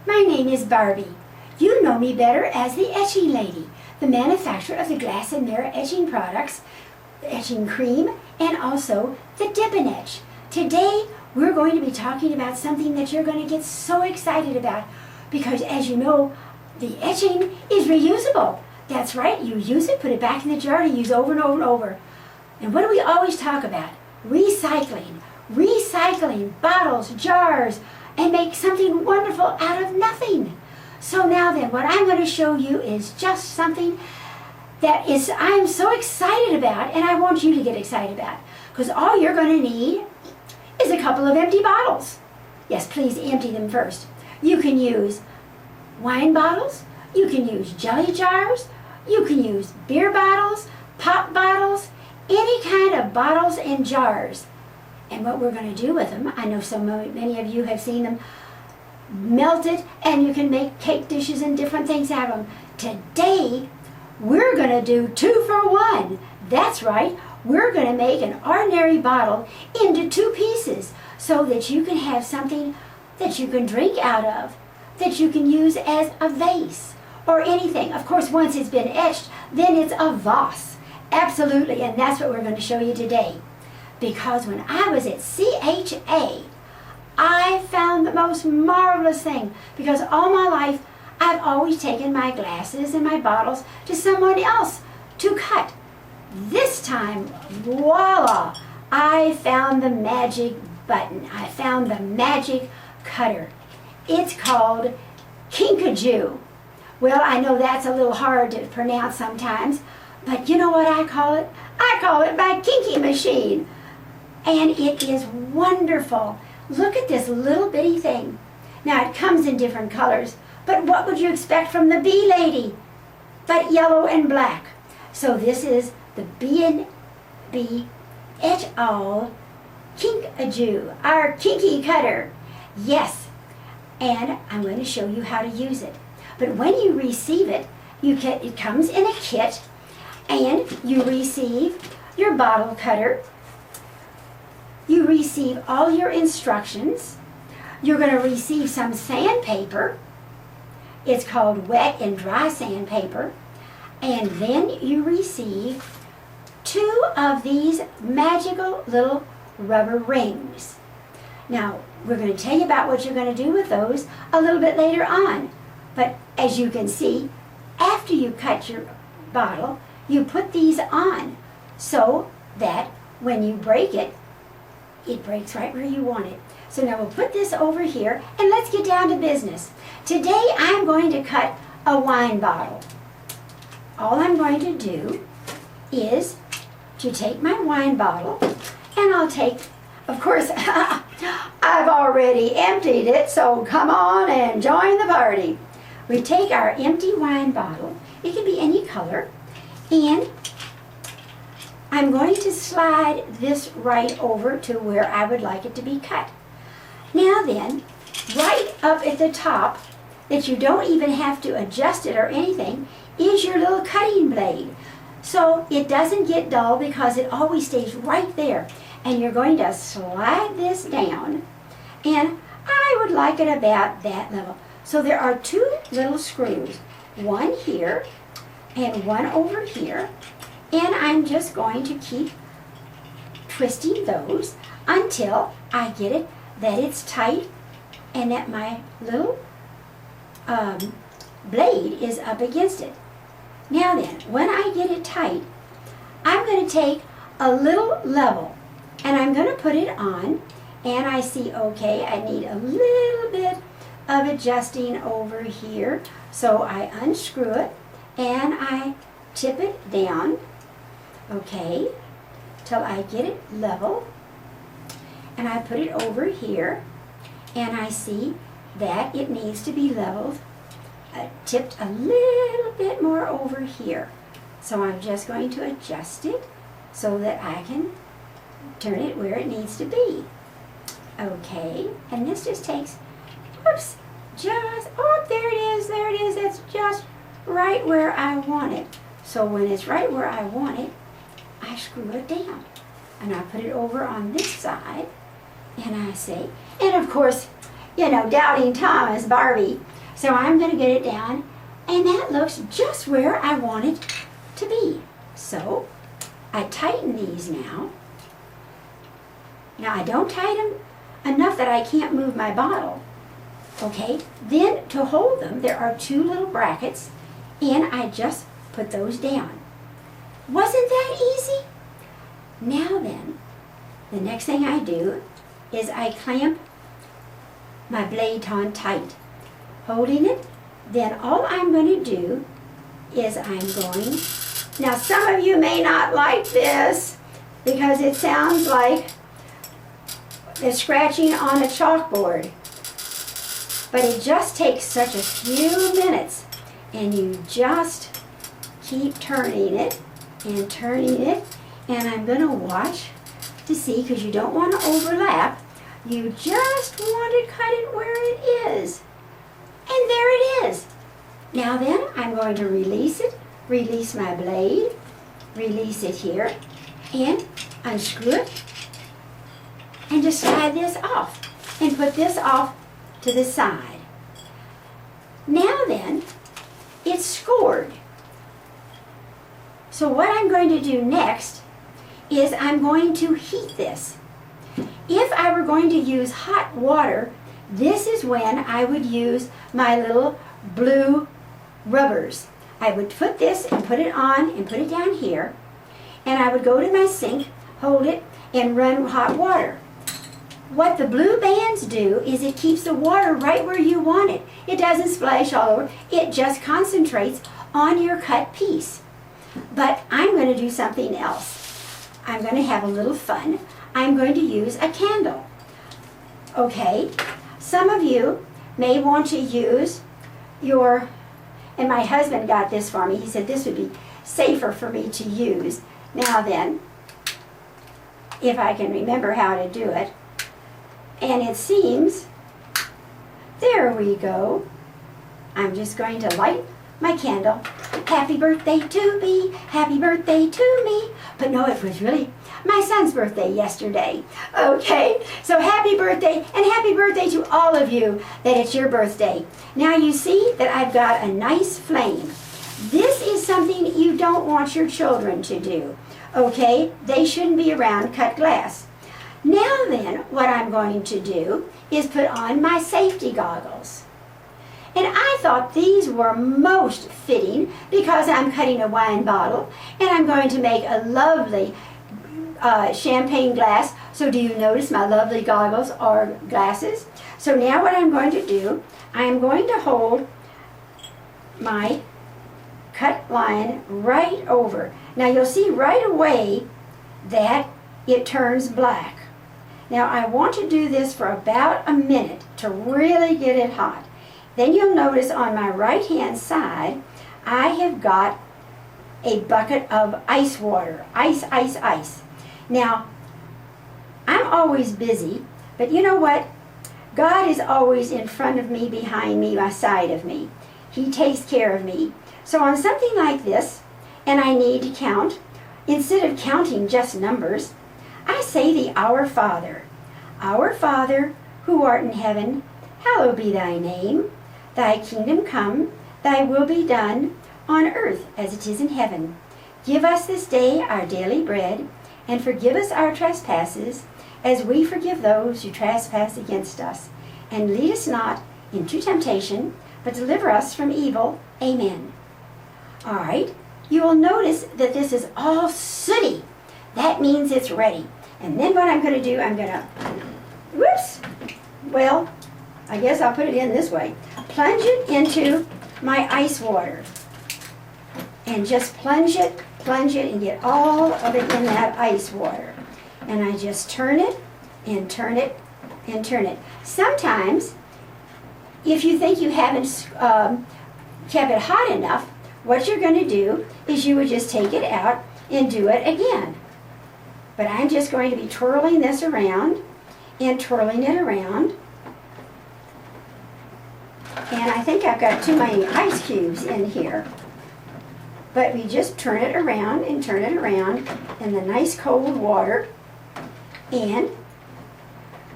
My name is Barbie. You know me better as the Etching Lady, the manufacturer of the glass and mirror etching products, the etching cream, and also the Dip and Etch. Today, we're going to be talking about something that you're going to get so excited about because, as you know, the etching is reusable. That's right, you use it, put it back in the jar to use over and over and over. And what do we always talk about? Recycling. Recycling bottles, jars, and make something wonderful out of nothing. So now then, what I'm going to show you is just something that I'm so excited about, and I want you to get excited about. Because all you're going to need is a couple of empty bottles. Yes, please empty them first. You can use wine bottles, you can use jelly jars, you can use beer bottles, pop bottles, any kind of bottles and jars. And what we're going to do with them, I know many of you have seen them melted, and you can make cake dishes and different things out of them. Today, we're going to do 2 for 1. That's right, we're going to make an ordinary bottle into 2 pieces so that you can have something that you can drink out of, that you can use as a vase or anything. Of course, once it's been etched, then it's a vase. Absolutely, and that's what we're going to show you today. Because when I was at CHA, I found the most marvelous thing. Because all my life, I've always taken my glasses and my bottles to someone else to cut. This time, voila, I found the magic button. I found the magic cutter. It's called Kinkajou. Well, I know that's a little hard to pronounce sometimes, but you know what I call it? I call it my kinky machine. And it is wonderful. Look at this little bitty thing. Now, it comes in different colors, but what would you expect from the bee lady? But yellow and black. So this is the B&B Etchall Kinkajou, our kinky cutter. Yes, and I'm going to show you how to use it. But when you receive it, it comes in a kit, and you receive your bottle cutter. You receive all your instructions. You're going to receive some sandpaper. It's called wet and dry sandpaper. And then you receive 2 of these magical little rubber rings. Now, we're going to tell you about what you're going to do with those a little bit later on. But as you can see, after you cut your bottle, you put these on so that when you break it, it breaks right where you want it. So now we'll put this over here, and let's get down to business. Today I'm going to cut a wine bottle. All I'm going to do is to take my wine bottle, and I'll take, of course, I've already emptied it, so come on and join the party. We take our empty wine bottle, it can be any color, and I'm going to slide this right over to where I would like it to be cut. Now then, right up at the top, that you don't even have to adjust it or anything, is your little cutting blade. So it doesn't get dull because it always stays right there. And you're going to slide this down, and I would like it about that level. So there are 2 little screws, one here and one over here. And I'm just going to keep twisting those until I get it that it's tight and that my little blade is up against it. Now then, when I get it tight, I'm going to take a little level and I'm going to put it on, and I see, okay, I need a little bit of adjusting over here. So I unscrew it and I tip it down. Okay, till I get it level, and I put it over here, and I see that it needs to be leveled, tipped a little bit more over here. So I'm just going to adjust it so that I can turn it where it needs to be. Okay, and this just takes, whoops, oh, there it is, that's just right where I want it. So when it's right where I want it, I screw it down, and I put it over on this side, and I say, and of course, you know, Doubting Thomas, Barbie, So I'm going to get it down, and that looks just where I want it to be. So I tighten these now. Now I don't tighten them enough that I can't move my bottle. Okay, then to hold them, there are two little brackets, and I just put those down. Wasn't that easy? Now then, the next thing I do is I clamp my blade on tight. Holding it, then all I'm going to do is I'm going, now some of you may not like this because it sounds like the scratching on a chalkboard, but it just takes such a few minutes, and you just keep turning it, and I'm going to watch to see, because you don't want to overlap, you just want to cut it where it is. And there it is. Now then, I'm going to release it, release my blade, release it here, and unscrew it, and just slide this off, and put this off to the side. Now then, it's scored. So what I'm going to do next is I'm going to heat this. If I were going to use hot water, this is when I would use my little blue rubbers. I would put this and put it on and put it down here, and I would go to my sink, hold it, and run hot water. What the blue bands do is it keeps the water right where you want it. It doesn't splash all over. It just concentrates on your cut piece. But I'm going to do something else. I'm going to have a little fun. I'm going to use a candle. Okay, some of you may want to use your, and my husband got this for me. He said this would be safer for me to use. Now then, if I can remember how to do it. And it seems, there we go. I'm just going to light my candle. Happy birthday to me, happy birthday to me. But no, it was really my son's birthday yesterday. Okay, so happy birthday, and happy birthday to all of you that it's your birthday. Now you see that I've got a nice flame. This is something you don't want your children to do. Okay, they shouldn't be around cut glass. Now then, what I'm going to do is put on my safety goggles. And I thought these were most fitting because I'm cutting a wine bottle and I'm going to make a lovely champagne glass. So do you notice my lovely goggles are glasses? So now what I'm going to do, I'm going to hold my cut line right over. Now you'll see right away that it turns black. Now I want to do this for about a minute to really get it hot. Then you'll notice on my right hand side, I have got a bucket of ice water. Ice, ice, ice. Now, I'm always busy, but you know what? God is always in front of me, behind me, by side of me. He takes care of me. So on something like this, and I need to count, instead of counting just numbers, I say the Our Father. Our Father, who art in heaven, hallowed be thy name. Thy kingdom come, thy will be done, on earth as it is in heaven. Give us this day our daily bread, and forgive us our trespasses, as we forgive those who trespass against us. And lead us not into temptation, but deliver us from evil. Amen. All right, you will notice that this is all sooty. That means it's ready. And then what I'm going to do, I'm going to, whoops, well, I guess I'll put it in this way. Plunge it into my ice water. And just plunge it, and get all of it in that ice water. And I just turn it, and turn it, and turn it. Sometimes, if you think you haven't kept it hot enough, what you're going to do is you would just take it out and do it again. But I'm just going to be twirling this around and twirling it around. And I think I've got too many ice cubes in here. But we just turn it around and turn it around in the nice cold water. And,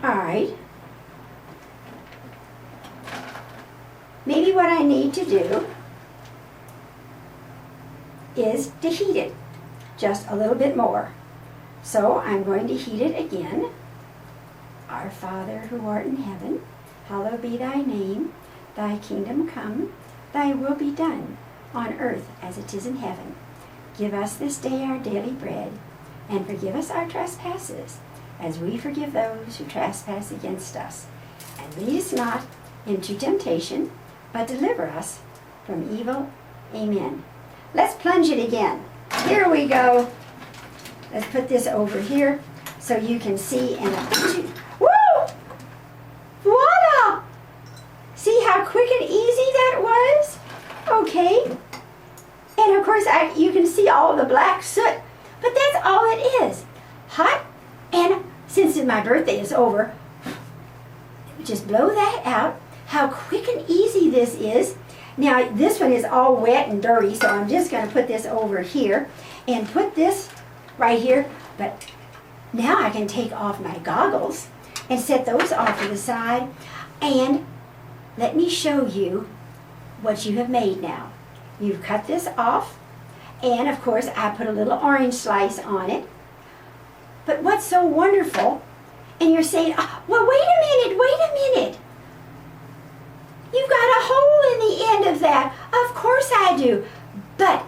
all right, maybe maybe what I need to do is to heat it just a little bit more. So I'm going to heat it again. Our Father who art in heaven, hallowed be thy name. Thy kingdom come, thy will be done, on earth as it is in heaven. Give us this day our daily bread, and forgive us our trespasses, as we forgive those who trespass against us. And lead us not into temptation, but deliver us from evil. Amen. Let's plunge it again. Here we go. Let's put this over here so you can see. And woo! Voila! See how quick and easy that was? Okay. And of course, you can see all the black soot, but that's all it is. Hot, and since my birthday is over, just blow that out. How quick and easy this is. Now, this one is all wet and dirty, so I'm just going to put this over here and put this right here. But now I can take off my goggles and set those off to the side. And let me show you what you have made now. You've cut this off, and of course I put a little orange slice on it. But what's so wonderful, and you're saying, oh, well, wait a minute. You've got a hole in the end of that. Of course I do. But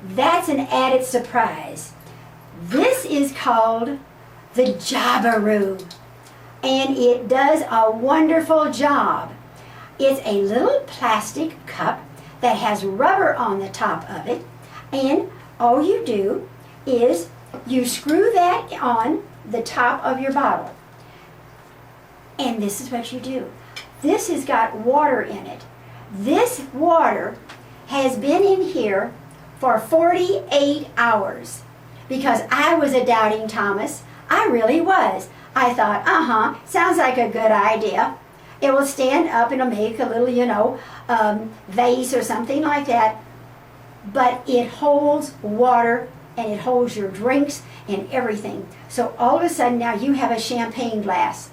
that's an added surprise. This is called the Jobberoo, and it does a wonderful job. It's a little plastic cup that has rubber on the top of it, and all you do is you screw that on the top of your bottle. And this is what you do. This has got water in it. This water has been in here for 48 hours because I was a doubting Thomas. I really was. I thought, sounds like a good idea. It will stand up and it'll make a little, vase or something like that. But it holds water and it holds your drinks and everything. So all of a sudden now you have a champagne glass.